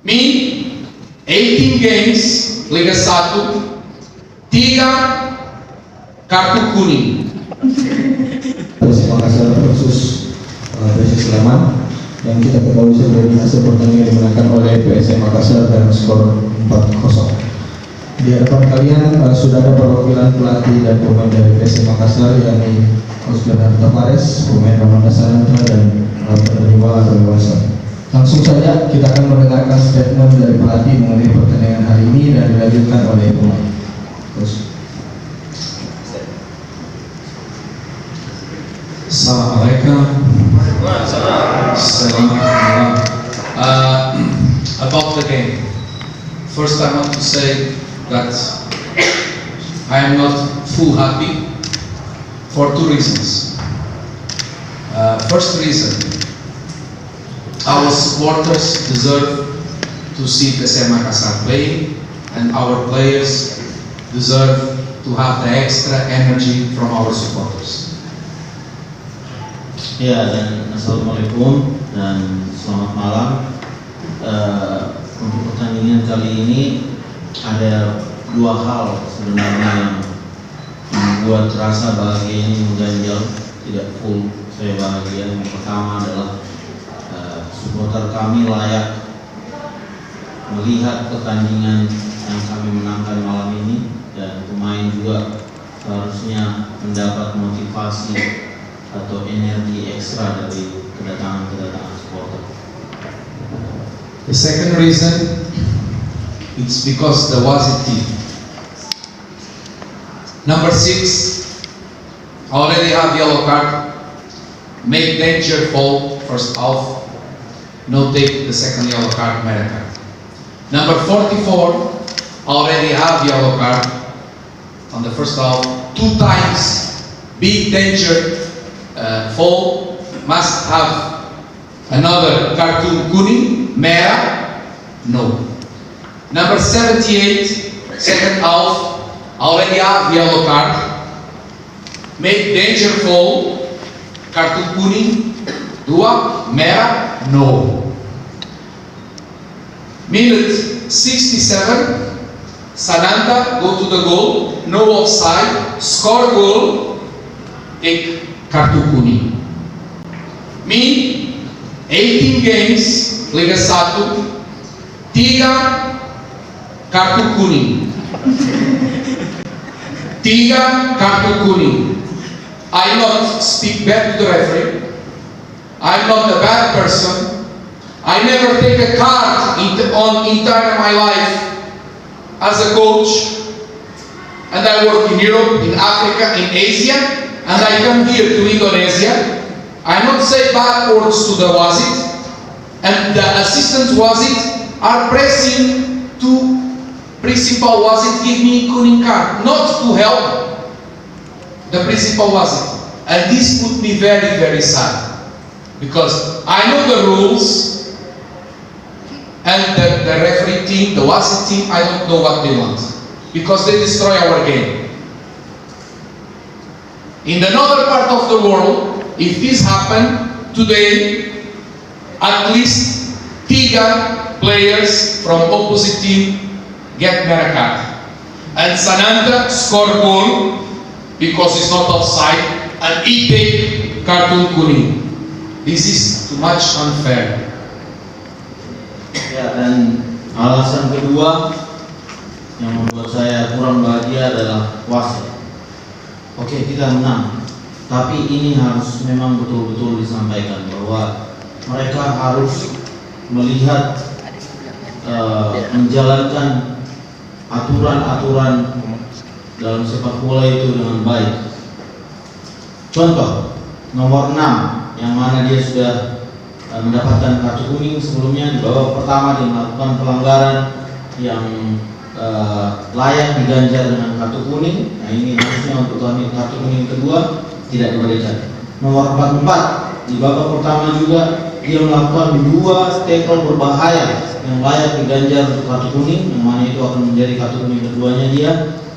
Mi 18 games Liga 1, 3 kartu kuning. PSM Makassar versus PSS Sleman yang kita ketahui sebelumnya hasil pertandingan dimenangkan oleh PSM Makassar dengan skor 4-0. Di hadapan kalian sudah ada perwakilan pelatih dan pemain dari PSM Makassar, yakni Oscar Tavares, pemain Ramanda Sananta dan penerima atau Iwasan. Langsung saja kita akan mendengarkan statement dari pelatih mengenai pertandingan hari ini dan dilanjutkan oleh pemain. Terus. Assalamualaikum. About the game. First, I want to say that I am not full happy for two reasons. First reason, our supporters deserve to see PSM Makassar playing, and our players deserve to have the extra energy from our supporters. Ya, dan assalamualaikum dan selamat malam. Untuk pertandingan kali ini ada dua hal sebenarnya yang membuat rasa bahagia ini mengganjal, tidak full saya bahagia. Yang pertama adalah supporter kami layak melihat pertandingan yang kami menangkan malam ini, dan pemain juga harusnya mendapat motivasi atau energi ekstra dari kedatangan supporter. The second reason, it's because the Wasit team. Number 6 already have yellow card, make danger fall first half, no take the second yellow card, America. Number 44 already have yellow card on the first half, 2 times big danger fall, must have another cartoon kuning, merah, no. Number 78 second half already have yellow card, make danger fall, kartu kuning, 2, merah, no. Minute 67, Sananta go to the goal, no offside, score goal, take kartu kuning. Mi 18 games Liga 1, 3 kartu kuning. 3 kartu kuning. I not speak bad to the referee. I'm not a bad person. I never take a card on entire my life as a coach, and I work in Europe, in Africa, in Asia, and I come here to Indonesia. I not say bad words to the Wasit, and the assistant Wasit are pressing to principal Wasit give me kuning card, not to help the principal Wasit, and this put me very, very sad, because I know the rules. And the referee team, the Wasit team, I don't know what they want, because they destroy our game. In another part of the world, if this happened today, at least 3 players from opposite team get merah card, and Sananta score goal because it's not offside, and he take kartu kuning. This is too much unfair. Ya, dan alasan kedua yang membuat saya kurang bahagia adalah wasit. Oke, kita menang, tapi ini harus memang betul-betul disampaikan bahwa mereka harus melihat menjalankan aturan-aturan dalam sepak bola itu dengan baik. Contoh nomor 6 yang mana dia sudah mendapatkan kartu kuning sebelumnya, di babak pertama dia melakukan pelanggaran yang layak diganjar dengan kartu kuning. Nah, ini harusnya untuk kartu kuning kedua tidak diberikan. Nomor 44 di babak pertama juga dia melakukan 2 tackle berbahaya yang layak diganjar untuk kartu kuning, yang mana itu akan menjadi kartu kuning keduanya, dia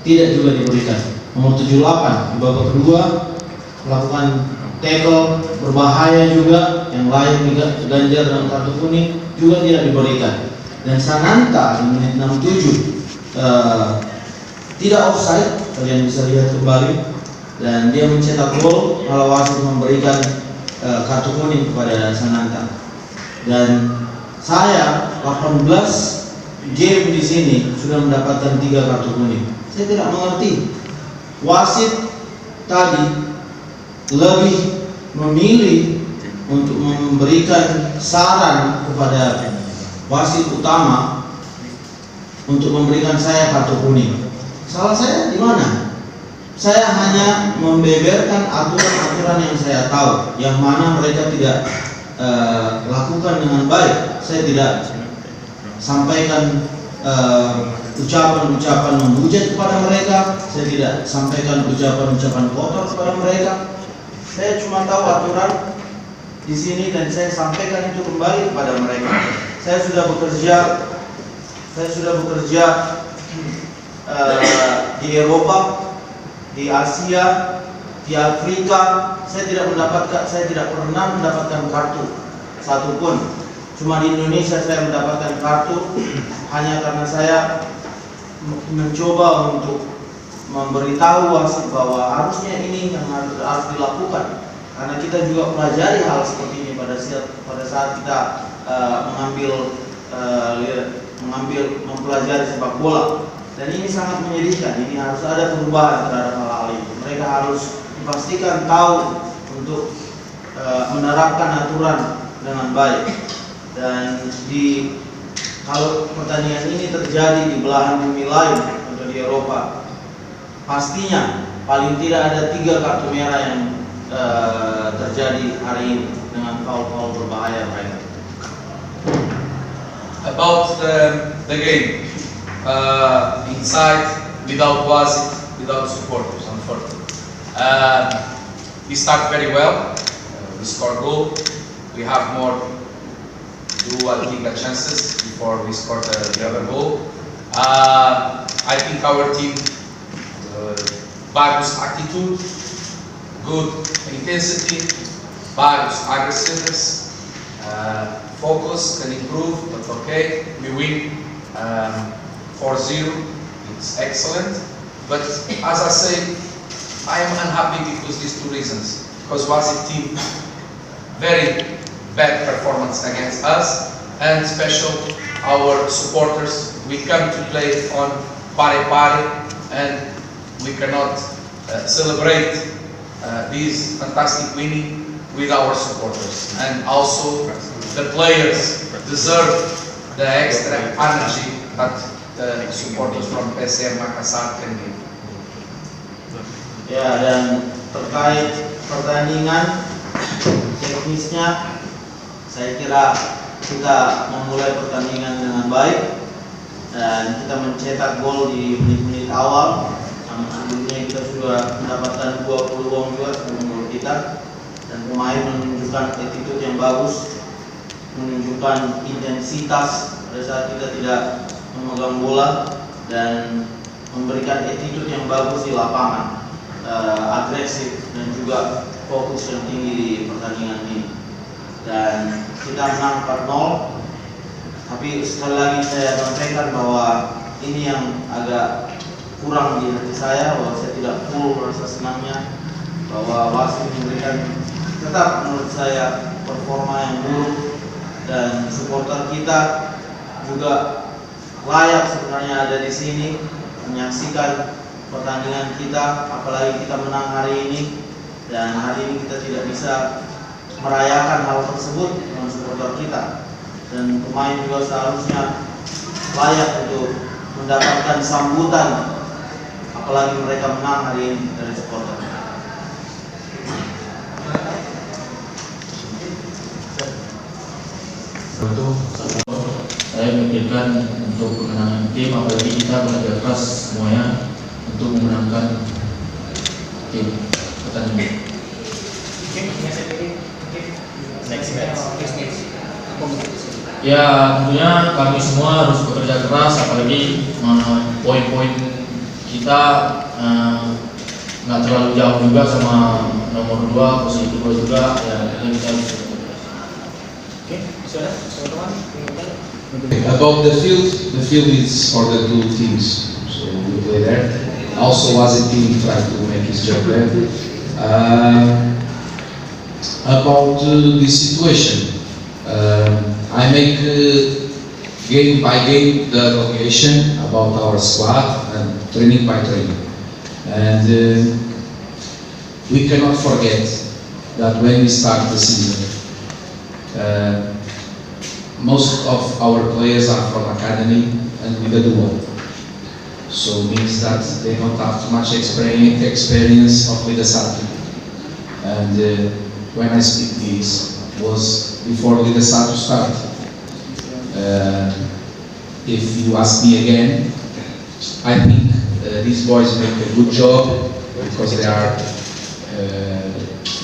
tidak juga diberikan. Nomor 78 di babak kedua melakukan tackle berbahaya juga yang layak diganjar dengan kartu kuning, juga tidak diberikan. Dan Sananta di menit 67 tidak offside, kalian bisa lihat kembali, dan dia mencetak gol kalau wasit memberikan kartu kuning kepada Sananta. Dan saya 18 game di sini sudah mendapatkan 3 kartu kuning. Saya tidak mengerti, wasit tadi lebih memilih untuk memberikan saran kepada wasit utama untuk memberikan saya kartu kuning. Salah saya di mana? Saya hanya membeberkan aturan-aturan yang saya tahu, yang mana mereka tidak lakukan dengan baik. Saya tidak sampaikan ucapan-ucapan membujat kepada mereka. Saya tidak sampaikan ucapan-ucapan kotor kepada mereka. Saya cuma tahu aturan di sini dan saya sampaikan itu kembali kepada mereka. Saya sudah bekerja di Eropa, di Asia, di Afrika. Saya tidak pernah mendapatkan kartu satupun. Cuma di Indonesia saya mendapatkan kartu hanya karena saya mencoba untuk memberitahu wasit bahwa harusnya ini yang harus dilakukan. Karena kita juga pelajari hal seperti ini pada saat kita mempelajari sepak bola. Dan ini sangat menyedihkan. Ini harus ada perubahan terhadap hal-hal ini. Mereka harus dipastikan tahu untuk menerapkan aturan dengan baik. Dan kalau pertandingan ini terjadi di belahan bumi lain atau di Eropa, pastinya paling tidak ada 3 kartu merah yang terjadi hari ini dengan foul-foul berbahaya mereka. About the game, inside, without wasit, without supporters, unfortunately. We start very well. We score goal. We have more Liga chances before we score the other goal. I think our team bagus attitude, good intensity, bagus aggressiveness, focus can improve, but okay, we win 4-0, it's excellent. But as I say, I am unhappy because these 2 reasons. Because Wasit team, very bad performance against us, and special our supporters. We come to play on pare-pare, and we cannot celebrate this fantastic winning with our supporters. And also the players deserve the extra energy that the supporters from PSM Makassar can give. Ya, dan terkait pertandingan teknisnya, saya kira kita memulai pertandingan dengan baik dan kita mencetak gol di menit-menit awal. Sebelumnya kita sudah mendapatkan 2 peluang juga sebelum gol kita, dan pemain menunjukkan attitude yang bagus, menunjukkan intensitas pada saat kita tidak memegang bola, dan memberikan attitude yang bagus di lapangan, agresif dan juga fokus yang tinggi di pertandingan ini. Dan kita menang 4-0. Tapi sekali lagi saya sampaikan bahwa ini yang agak kurang di hati saya, bahwa saya tidak full rasa senangnya bahwa wasit memberikan tetap menurut saya performa yang buruk, dan supporter kita juga layak sebenarnya ada di sini menyaksikan pertandingan kita, apalagi kita menang hari ini. Dan hari ini kita tidak bisa merayakan hal tersebut dengan supporter kita, dan pemain juga seharusnya layak untuk mendapatkan sambutan, apalagi mereka menang hari ini dari supporter. Itu saya memikirkan untuk kemenangan tim, apalagi kita bekerja keras semuanya untuk memenangkan tim pertandingan. Ya, tentunya kami semua harus bekerja keras, apalagi poin-poin kita nggak terlalu jauh juga sama nomor 2, posisi 2 juga. Ya, kita harus bekerja keras. Oke, sudah teman-teman. About the field is for the two teams, so we play there. Also, as a team, try to make his job there. About the situation, I make game by game the evaluation about our squad and training by training, and we cannot forget that when we start the season. Most of our players are from academy and with a dual, so means that they don't have too much experience of Lidasatu. And when I speak this was before Lidasatu start. If you ask me again, I think these boys make a good job because they are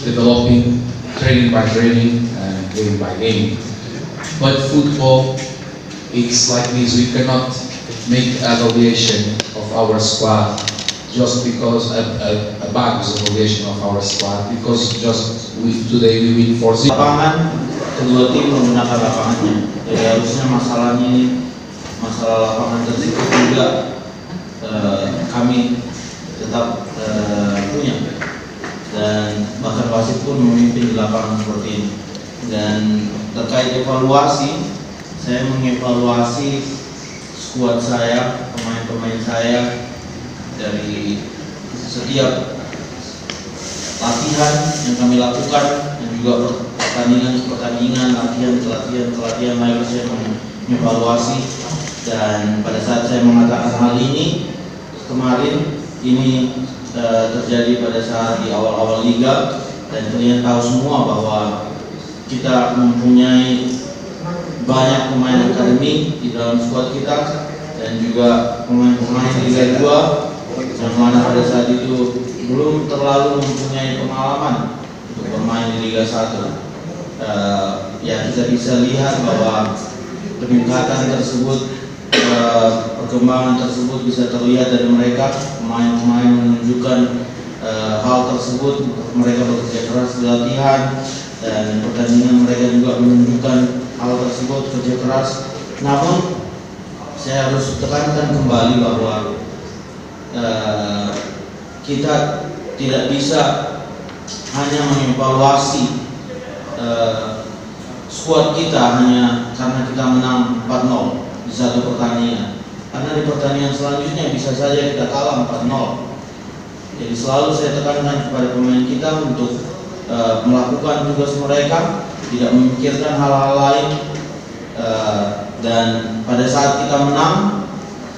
developing training by training and game by game. But football, it's like this. We cannot make evaluation of our squad just because a bagus evaluation of our squad because just today we win 4-0. Lapangan, kedua tim menggunakan lapangannya. Jadi harusnya masalahnya ini masalah lapangan tersebut juga kami tetap punya, dan bahkan wasit pun memimpin di lapangan seperti ini. Dan terkait evaluasi, saya mengevaluasi skuad saya, pemain-pemain saya dari setiap latihan yang kami lakukan dan juga pertandingan, latihan lain saya mengevaluasi. Dan pada saat saya mengatakan hal ini kemarin, ini terjadi pada saat di awal-awal liga, dan kalian tahu semua bahwa kita mempunyai banyak pemain akademi di dalam skuad kita dan juga pemain-pemain di Liga 2 yang mana pada saat itu belum terlalu mempunyai pengalaman untuk bermain di Liga 1. Ya, kita bisa lihat bahwa peningkatan tersebut, perkembangan tersebut bisa terlihat dari mereka. Pemain-pemain menunjukkan hal tersebut, mereka bekerja keras di latihan dan pertandingan, mereka juga menunjukkan hal tersebut, kerja keras. Namun saya harus tekankan kembali bahwa kita tidak bisa hanya mengevaluasi skuad kita hanya karena kita menang 4-0 di satu pertandingan, karena di pertandingan selanjutnya bisa saja kita kalah 4-0. Jadi selalu saya tekankan kepada pemain kita untuk melakukan tugas mereka, tidak memikirkan hal-hal lain, dan pada saat kita menang,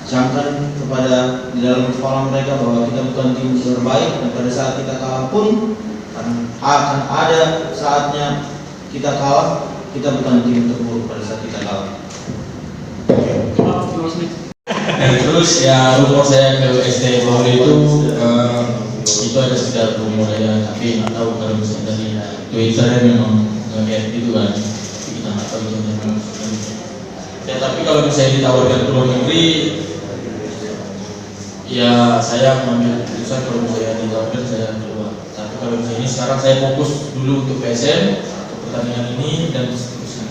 camkan kepada di dalam kepala mereka bahwa kita bukan tim terbaik, dan pada saat kita kalah pun akan ada saatnya kita kalah. Kita bukan tim terburuk pada saat kita kalah. Terus ya rumor saya ke SD Bawah itu ada sekitar rumor ya, tapi nggak tahu kalau misalnya dari Twitter memang nge-get gitu kan, kita nggak tahu itu memang. Ya tapi kalau misalnya ditawarkan ke luar negeri, ya saya mengambil keputusan kalau misalnya ditawarkan saya keluar. Tapi kalau misalnya ini sekarang saya fokus dulu untuk PSM, untuk pertandingan ini dan seterusnya.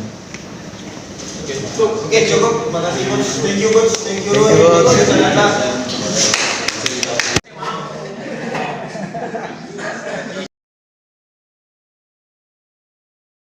Oke, cukup. Terima kasih, Coach. Thank you, Coach. Thank you.